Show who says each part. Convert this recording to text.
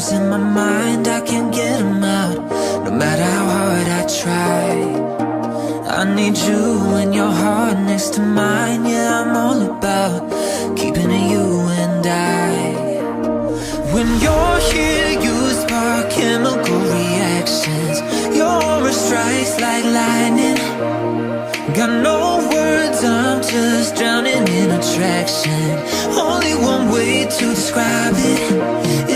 Speaker 1: losing my mind, I can't get them out, no matter how hard I try. I need you and your heart next to mine. Yeah, I'm all about keeping it you and I. When you're here, you spark chemical reactions. Your aura strikes like lightning. Got no words, I'm just drowning in attraction. Only one way to describe it.